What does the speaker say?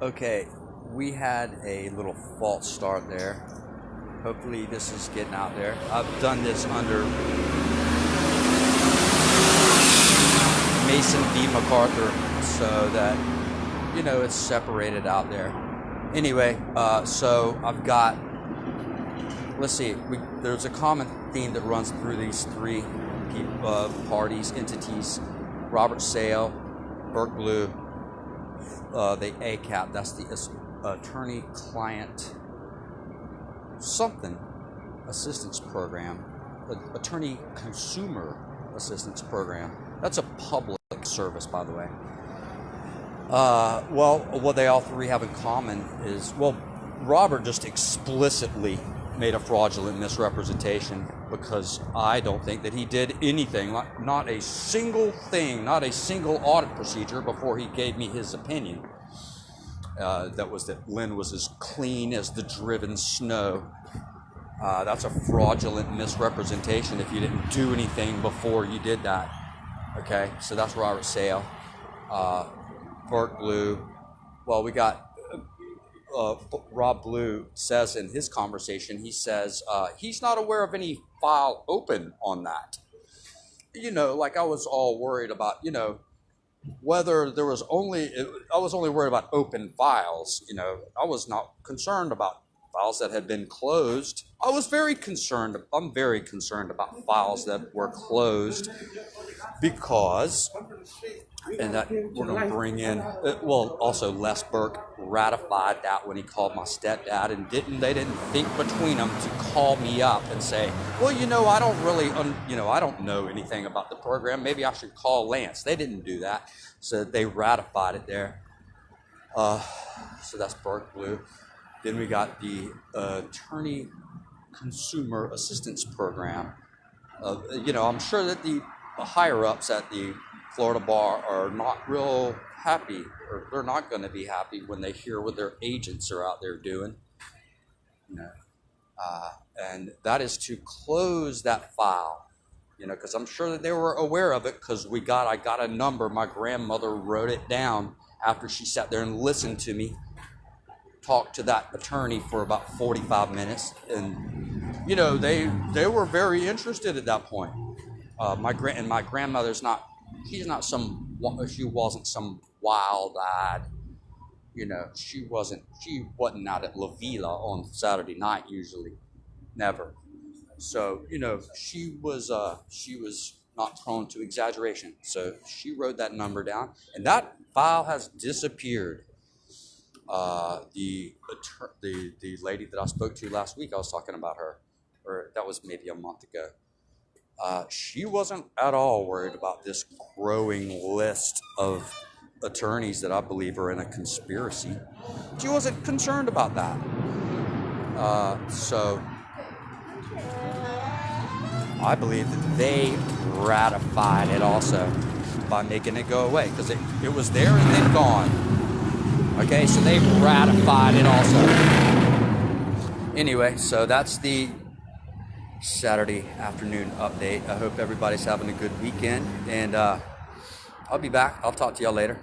Okay, we had a little false start there. Hopefully this is getting out there. I've done this under Mason B. MacArthur so that, it's separated out there. Anyway, so I've got, let's see, there's a common theme that runs through these three parties, entities: Robert Sale, Burke Blue, the ACAP, that's the attorney-client something assistance program, attorney consumer assistance program. That's a public service, by the way. Well, what they all three have in common is, Robert just explicitly made a fraudulent misrepresentation, because I don't think that he did anything, not a single thing, not a single audit procedure before he gave me his opinion. That was that Lynn was as clean as the driven snow. That's a fraudulent misrepresentation if you didn't do anything before you did that. Okay, so that's Robert Sale. Burke Blue. Well, we got Rob Blue says in his conversation, he says he's not aware of any file open on that. Like I was all worried about, whether there was I was only worried about open files. I was not concerned about files that had been closed. I'm very concerned about files that were closed, because, and that we're going to bring in, also Les Burke ratified that when he called my stepdad, and they didn't think between them to call me up and say, I don't really, I don't know anything about the program. Maybe I should call Lance. They didn't do that. So they ratified it there. So that's Burke Blue. Then we got the Attorney Consumer Assistance Program. I'm sure that the higher-ups at the Florida bar are not real happy, or they're not going to be happy when they hear what their agents are out there doing. And that is to close that file, because I'm sure that they were aware of it, because I got a number. My grandmother wrote it down after she sat there and listened to me talk to that attorney for about 45 minutes. And, they were very interested at that point. My grandmother's she wasn't some wild-eyed, she wasn't out at La Villa on Saturday night usually, never. So, she was not prone to exaggeration. So she wrote that number down, and that file has disappeared. The lady that I spoke to last week, I was talking about her, or that was maybe a month ago. She wasn't at all worried about this growing list of attorneys that I believe are in a conspiracy. She wasn't concerned about that. So I believe that they ratified it also by making it go away, because it was there and then gone. Okay, so they ratified it also. Anyway, so that's the Saturday afternoon update. I hope everybody's having a good weekend, and I'll be back. I'll talk to y'all later.